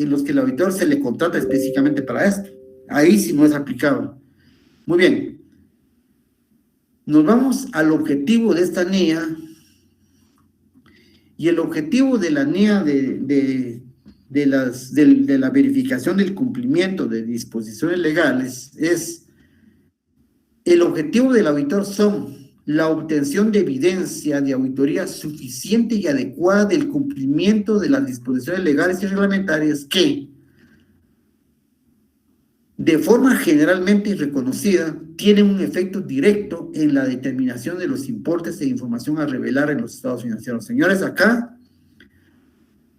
los que el auditor se le contrata específicamente para esto. Ahí sí no es aplicable. Muy bien. Nos vamos al objetivo de esta NIA. Y el objetivo de la NIA de la verificación del cumplimiento de disposiciones legales es: el objetivo del auditor son la obtención de evidencia de auditoría suficiente y adecuada del cumplimiento de las disposiciones legales y reglamentarias que, de forma generalmente reconocida, tienen un efecto directo en la determinación de los importes e información a revelar en los estados financieros. Señores, acá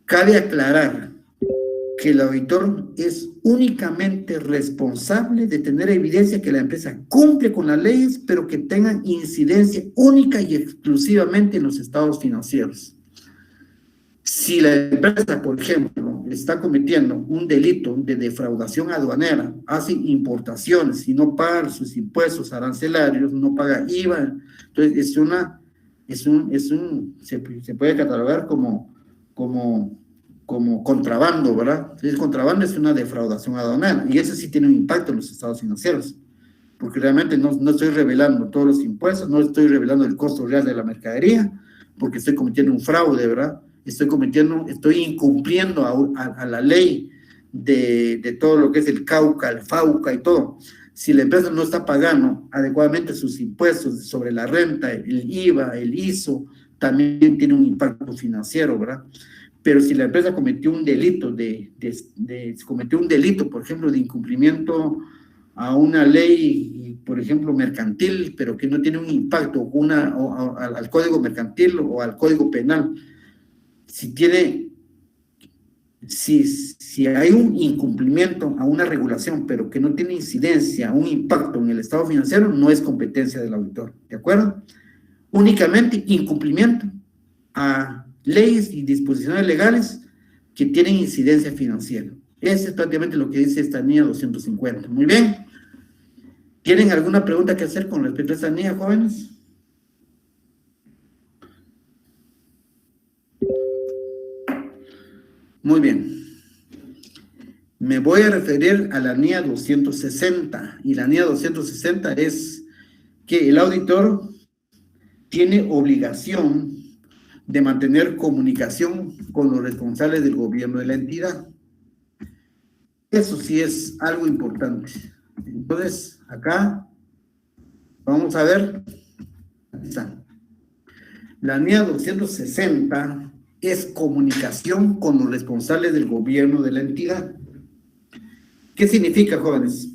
cabe aclarar que el auditor es únicamente responsable de tener evidencia que la empresa cumple con las leyes, pero que tengan incidencia única y exclusivamente en los estados financieros. Si la empresa, por ejemplo, está cometiendo un delito de defraudación aduanera, hace importaciones y no paga sus impuestos arancelarios, no paga IVA, entonces se puede catalogar como contrabando, ¿verdad? Entonces, contrabando es una defraudación aduanera y eso sí tiene un impacto en los estados financieros, porque realmente no estoy revelando todos los impuestos, no estoy revelando el costo real de la mercadería, porque estoy cometiendo un fraude, ¿verdad? Estoy incumpliendo a la ley de todo lo que es el CAUCA, el FAUCA y todo. Si la empresa no está pagando adecuadamente sus impuestos sobre la renta, el IVA, el ISO, también tiene un impacto financiero, ¿verdad? Pero si la empresa cometió un delito, por ejemplo, de incumplimiento a una ley, por ejemplo, mercantil, pero que no tiene un impacto al código mercantil o al código penal, si hay un incumplimiento a una regulación, pero que no tiene incidencia, un impacto en el estado financiero, no es competencia del auditor, ¿de acuerdo? Únicamente incumplimiento a leyes y disposiciones legales que tienen incidencia financiera. Ese es prácticamente lo que dice esta NIA 250. Muy bien. ¿Tienen alguna pregunta que hacer con respecto a esta NIA, jóvenes? Muy bien. Me voy a referir a la NIA 260. Y la NIA 260 es que el auditor tiene obligación de mantener comunicación con los responsables del gobierno de la entidad. Eso sí es algo importante. Entonces, acá vamos a ver. Aquí está. La NIA 260 es comunicación con los responsables del gobierno de la entidad. ¿Qué significa, jóvenes?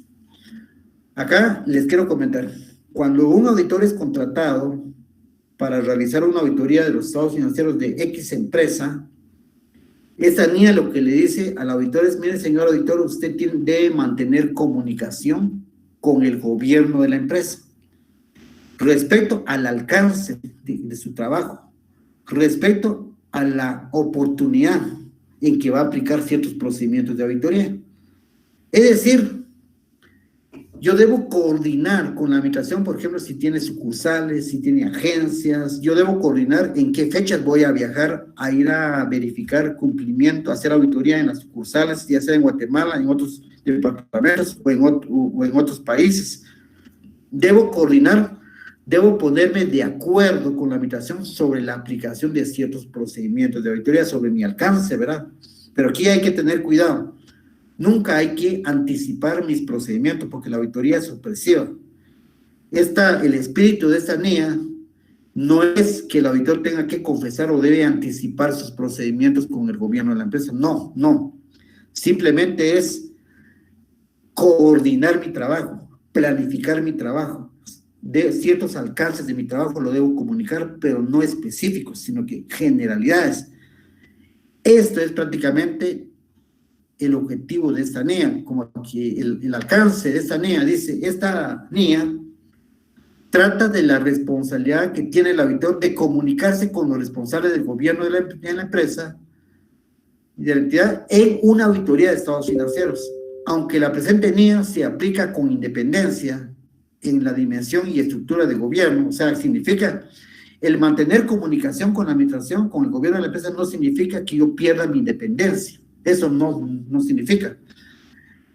Acá les quiero comentar. Cuando un auditor es contratado para realizar una auditoría de los estados financieros de X empresa, esa NIA lo que le dice al auditor es: mire, señor auditor, usted debe mantener comunicación con el gobierno de la empresa respecto al alcance de su trabajo, respecto a la oportunidad en que va a aplicar ciertos procedimientos de auditoría. Es decir, yo debo coordinar con la administración, por ejemplo, si tiene sucursales, si tiene agencias, yo debo coordinar en qué fechas voy a viajar a ir a verificar cumplimiento, hacer auditoría en las sucursales, ya sea en Guatemala, en otros departamentos o en otros países. Debo coordinar, debo ponerme de acuerdo con la administración sobre la aplicación de ciertos procedimientos de auditoría, sobre mi alcance, ¿verdad? Pero aquí hay que tener cuidado. Nunca hay que anticipar mis procedimientos porque la auditoría es sorpresiva. El espíritu de esta NIA no es que el auditor tenga que confesar o debe anticipar sus procedimientos con el gobierno de la empresa. No, no. Simplemente es coordinar mi trabajo, planificar mi trabajo. De ciertos alcances de mi trabajo lo debo comunicar, pero no específicos, sino que generalidades. Esto es prácticamente el objetivo de esta NIA, como que el alcance de esta NIA dice: esta NIA trata de la responsabilidad que tiene el auditor de comunicarse con los responsables del gobierno de la empresa y de la entidad en una auditoría de estados financieros, aunque la presente NIA se aplica con independencia en la dimensión y estructura de gobierno. O sea, significa el mantener comunicación con la administración, con el gobierno de la empresa, no significa que yo pierda mi independencia. Eso no significa.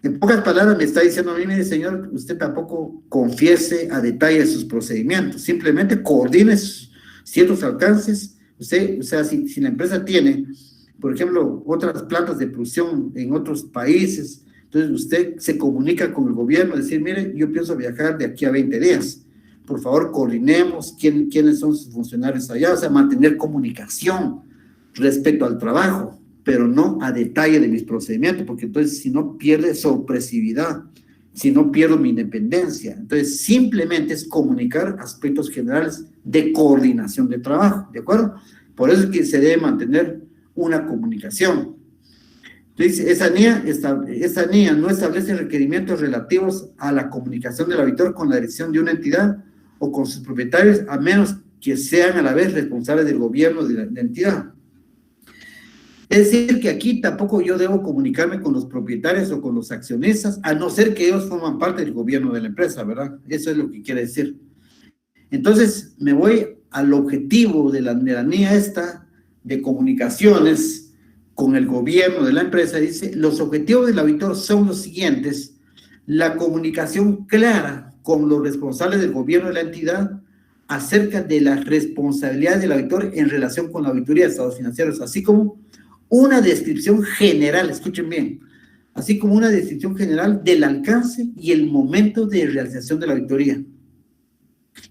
En pocas palabras me está diciendo a mí: mire, señor, usted tampoco confiese a detalle sus procedimientos, simplemente coordine ciertos alcances. Usted, o sea, si la empresa tiene, por ejemplo, otras plantas de producción en otros países, entonces usted se comunica con el gobierno, decir: mire, yo pienso viajar de aquí a 20 días, por favor coordinemos quiénes son sus funcionarios allá. O sea, mantener comunicación respecto al trabajo, pero no a detalle de mis procedimientos, porque entonces si no pierde sorpresividad, si no pierdo mi independencia. Entonces simplemente es comunicar aspectos generales de coordinación de trabajo, ¿de acuerdo? Por eso es que se debe mantener una comunicación. Entonces esa NIA no establece requerimientos relativos a la comunicación del auditor con la dirección de una entidad o con sus propietarios, a menos que sean a la vez responsables del gobierno de la entidad. Es decir, que aquí tampoco yo debo comunicarme con los propietarios o con los accionistas, a no ser que ellos forman parte del gobierno de la empresa, ¿verdad? Eso es lo que quiere decir. Entonces, me voy al objetivo de la NIA esta de comunicaciones con el gobierno de la empresa. Dice, los objetivos del auditor son los siguientes: la comunicación clara con los responsables del gobierno de la entidad acerca de las responsabilidades del auditor en relación con la auditoría de estados financieros, así como una descripción general, escuchen bien, así como una descripción general del alcance y el momento de realización de la auditoría.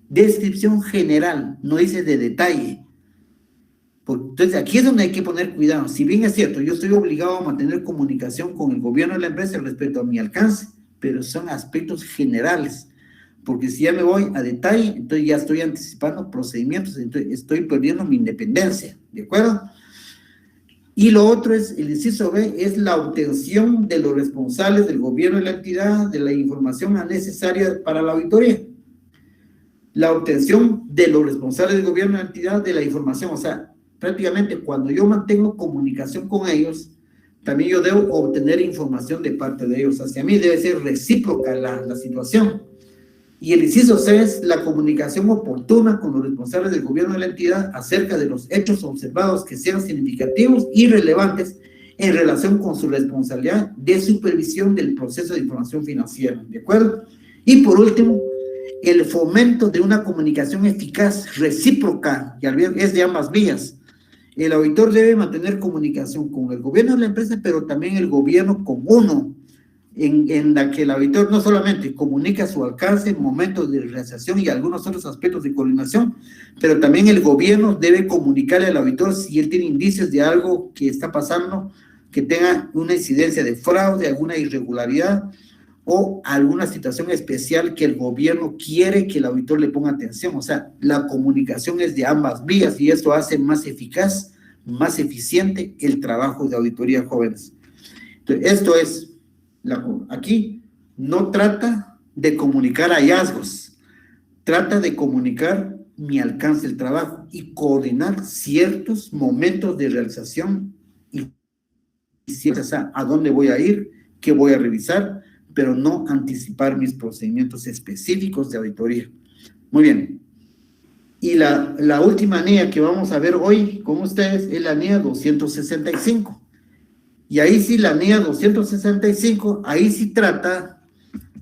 Descripción general, no dice de detalle. Entonces, aquí es donde hay que poner cuidado. Si bien es cierto, yo estoy obligado a mantener comunicación con el gobierno de la empresa respecto a mi alcance, pero son aspectos generales. Porque si ya me voy a detalle, entonces ya estoy anticipando procedimientos, entonces estoy perdiendo mi independencia, ¿de acuerdo? Y lo otro es, el inciso B, es la obtención de los responsables del gobierno de la entidad de la información necesaria para la auditoría. La obtención de los responsables del gobierno de la entidad de la información, o sea, prácticamente cuando yo mantengo comunicación con ellos, también yo debo obtener información de parte de ellos. Hacia mí debe ser recíproca la situación. Y el inciso C es la comunicación oportuna con los responsables del gobierno de la entidad acerca de los hechos observados que sean significativos y relevantes en relación con su responsabilidad de supervisión del proceso de información financiera, ¿de acuerdo? Y por último, el fomento de una comunicación eficaz, recíproca, que es de ambas vías. El auditor debe mantener comunicación con el gobierno de la empresa, pero también el gobierno con uno, en la que el auditor no solamente comunica su alcance, momentos de realización y algunos otros aspectos de coordinación, pero también el gobierno debe comunicarle al auditor si él tiene indicios de algo que está pasando, que tenga una incidencia de fraude, alguna irregularidad o alguna situación especial que el gobierno quiere que el auditor le ponga atención. O sea, la comunicación es de ambas vías y eso hace más eficaz, más eficiente el trabajo de auditoría, jóvenes. Entonces, esto es... Aquí no trata de comunicar hallazgos, trata de comunicar mi alcance del trabajo y coordinar ciertos momentos de realización y ciertas a dónde voy a ir, qué voy a revisar, pero no anticipar mis procedimientos específicos de auditoría. Muy bien. Y la última NIA que vamos a ver hoy con ustedes es la NIA 265. Y ahí sí, la NIA 265, ahí sí trata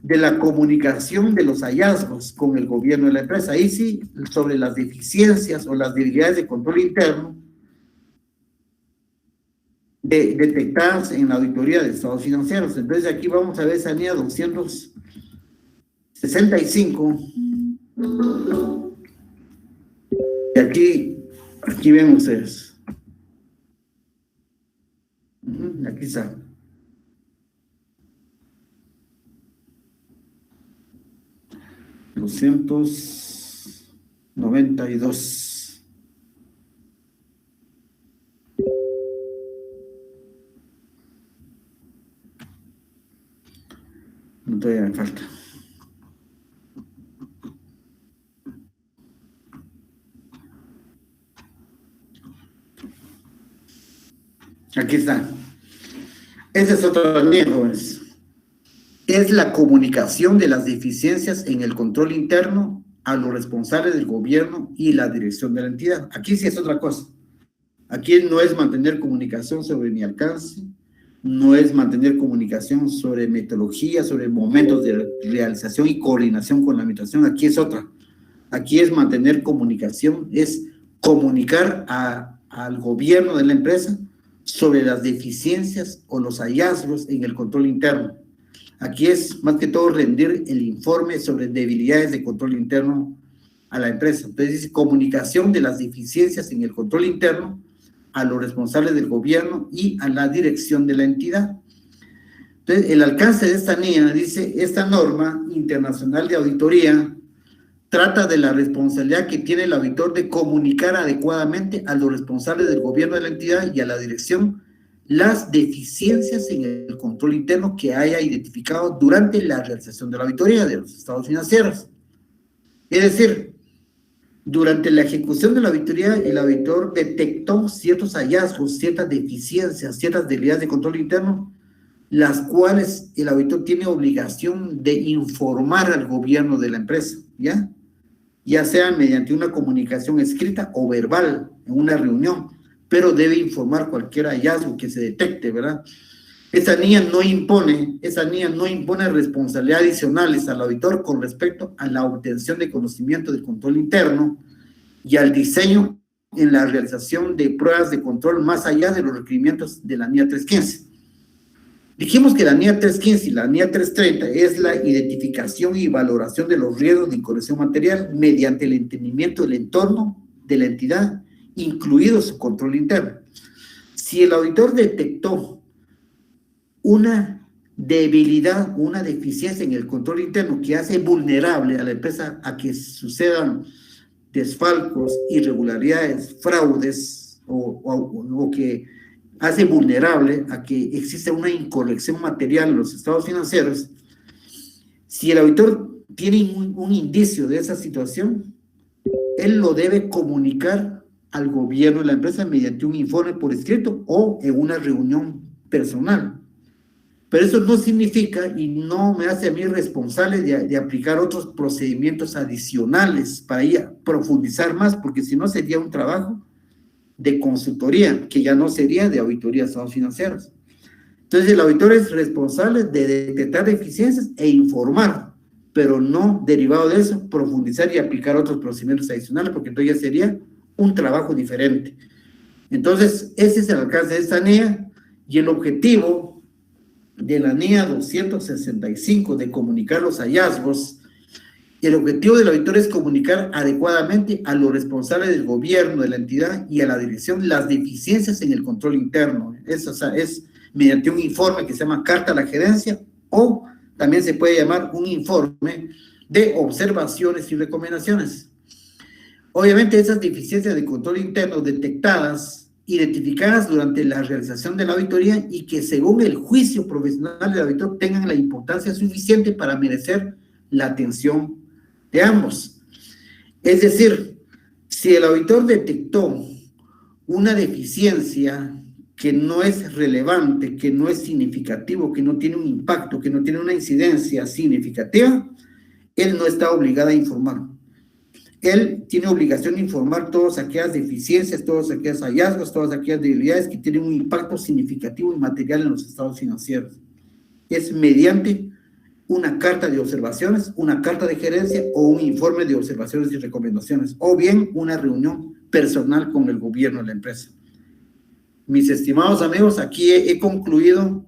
de la comunicación de los hallazgos con el gobierno de la empresa. Ahí sí, sobre las deficiencias o las debilidades de control interno detectadas en la auditoría de estados financieros. Entonces aquí vamos a ver esa NIA 265. Y aquí ven ustedes. Aquí está. $292. No todavía me falta. Aquí está. Esa es otra línea, jóvenes. Es la comunicación de las deficiencias en el control interno a los responsables del gobierno y la dirección de la entidad. Aquí sí es otra cosa. Aquí no es mantener comunicación sobre mi alcance, no es mantener comunicación sobre metodología, sobre momentos de realización y coordinación con la administración. Aquí es otra. Aquí es mantener comunicación, es comunicar al gobierno de la empresa sobre las deficiencias o los hallazgos en el control interno. Aquí es más que todo rendir el informe sobre debilidades de control interno a la empresa. Entonces dice comunicación de las deficiencias en el control interno a los responsables del gobierno y a la dirección de la entidad. Entonces el alcance de esta NIA dice, esta norma internacional de auditoría trata de la responsabilidad que tiene el auditor de comunicar adecuadamente a los responsables del gobierno de la entidad y a la dirección las deficiencias en el control interno que haya identificado durante la realización de la auditoría de los estados financieros. Es decir, Durante la ejecución de la auditoría, el auditor detectó ciertos hallazgos, ciertas deficiencias, ciertas debilidades de control interno, las cuales el auditor tiene obligación de informar al gobierno de la empresa, ¿ya? Ya sea mediante una comunicación escrita o verbal en una reunión, pero debe informar cualquier hallazgo que se detecte, ¿verdad? Esa NIA no impone responsabilidades adicionales al auditor con respecto a la obtención de conocimiento del control interno y al diseño en la realización de pruebas de control más allá de los requerimientos de la NIA 315. Dijimos que la NIA 315 y la NIA 330 es la identificación y valoración de los riesgos de incorrección material mediante el entendimiento del entorno de la entidad, incluido su control interno. Si el auditor detectó una debilidad, una deficiencia en el control interno que hace vulnerable a la empresa a que sucedan desfalcos, irregularidades, fraudes o que hace vulnerable a que exista una incorrección material en los estados financieros, si el auditor tiene un indicio de esa situación, él lo debe comunicar al gobierno de la empresa mediante un informe por escrito o en una reunión personal. Pero eso no significa y no me hace a mí responsable de aplicar otros procedimientos adicionales para ir a profundizar más, porque si no sería un trabajo de consultoría, que ya no sería de auditoría de estados financieros. Entonces el auditor es responsable de detectar deficiencias e informar, pero no derivado de eso, profundizar y aplicar otros procedimientos adicionales, porque entonces ya sería un trabajo diferente. Entonces ese es el alcance de esta NIA y el objetivo de la NIA 265 de comunicar los hallazgos. El objetivo del auditor es comunicar adecuadamente a los responsables del gobierno, de la entidad y a la dirección las deficiencias en el control interno. Es mediante un informe que se llama carta a la gerencia o también se puede llamar un informe de observaciones y recomendaciones. Obviamente esas deficiencias de control interno detectadas, identificadas durante la realización de la auditoría y que según el juicio profesional del auditor tengan la importancia suficiente para merecer la atención de ambos. Es decir, si el auditor detectó una deficiencia que no es relevante, que no es significativo, que no tiene un impacto, que no tiene una incidencia significativa, él no está obligado a informar. Él tiene obligación de informar todas aquellas deficiencias, todos aquellos hallazgos, todas aquellas debilidades que tienen un impacto significativo y material en los estados financieros. Es mediante una carta de observaciones, una carta de gerencia o un informe de observaciones y recomendaciones, o bien una reunión personal con el gobierno de la empresa. Mis estimados amigos, aquí he concluido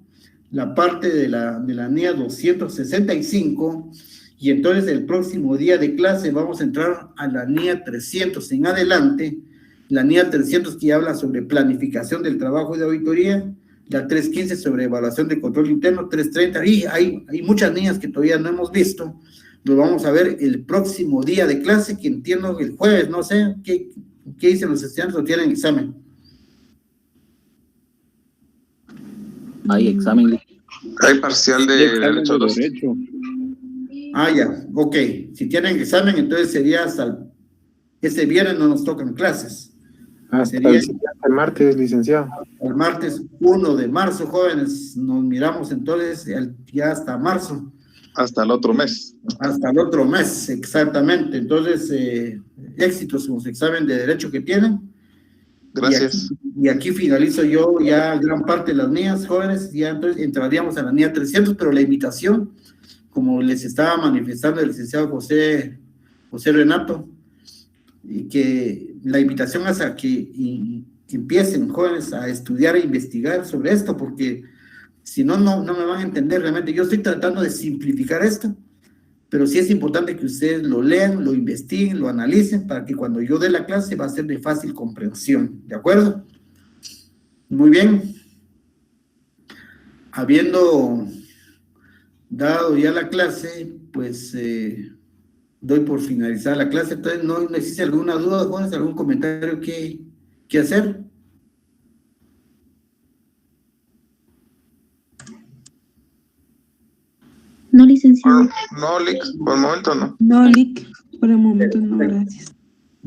la parte de la NIA 265 y entonces el próximo día de clase vamos a entrar a la NIA 300 en adelante, la NIA 300 que habla sobre planificación del trabajo de auditoría, la 315 sobre evaluación de control interno, 330, y hay muchas NIAs que todavía no hemos visto, lo vamos a ver el próximo día de clase, que entiendo el jueves, no sé, ¿qué dicen los estudiantes o tienen examen? Hay examen. Hay parcial de derecho. Ah, ya, ok. Si tienen examen, entonces sería hasta este viernes no nos tocan clases. Hasta el martes, licenciado. El martes 1 de marzo, jóvenes, nos miramos entonces ya hasta marzo. Hasta el otro mes. Hasta el otro mes, exactamente. Entonces, éxitos con su examen de derecho que tienen. Gracias. Y aquí finalizo yo ya gran parte de las NIAs, jóvenes, ya entonces entraríamos a la NIA 300, pero la invitación, como les estaba manifestando el licenciado José Renato, y que la invitación es a que empiecen, jóvenes, a estudiar e investigar sobre esto, porque si no me van a entender realmente. Yo estoy tratando de simplificar esto, pero sí es importante que ustedes lo lean, lo investiguen, lo analicen, para que cuando yo dé la clase va a ser de fácil comprensión, ¿de acuerdo? Muy bien. Habiendo dado ya la clase, pues doy por finalizar la clase. Entonces, ¿no existe alguna duda, jóvenes, algún comentario que hacer? No, licenciado. No, Lick, por el momento no. No, Lick, por el momento no, gracias.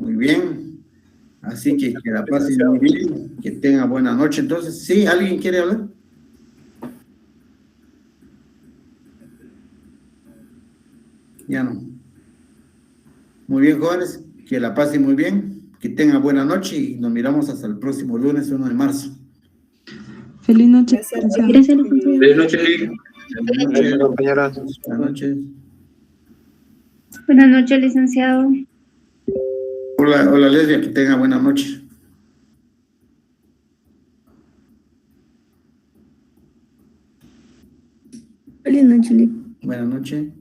Muy bien. Así que la pasen muy bien, que tenga buena noche. Entonces, ¿sí? ¿Alguien quiere hablar? Ya no. Muy bien, jóvenes, que la pasen muy bien, que tengan buena noche y nos miramos hasta el próximo lunes 1 de marzo. Feliz noche. Gracias, Feliz noche. Buenas noches. Buenas noches. Buenas noches, licenciado. Hola Leslia, que tenga buena noche. Feliz noche, Lic. Buenas noches.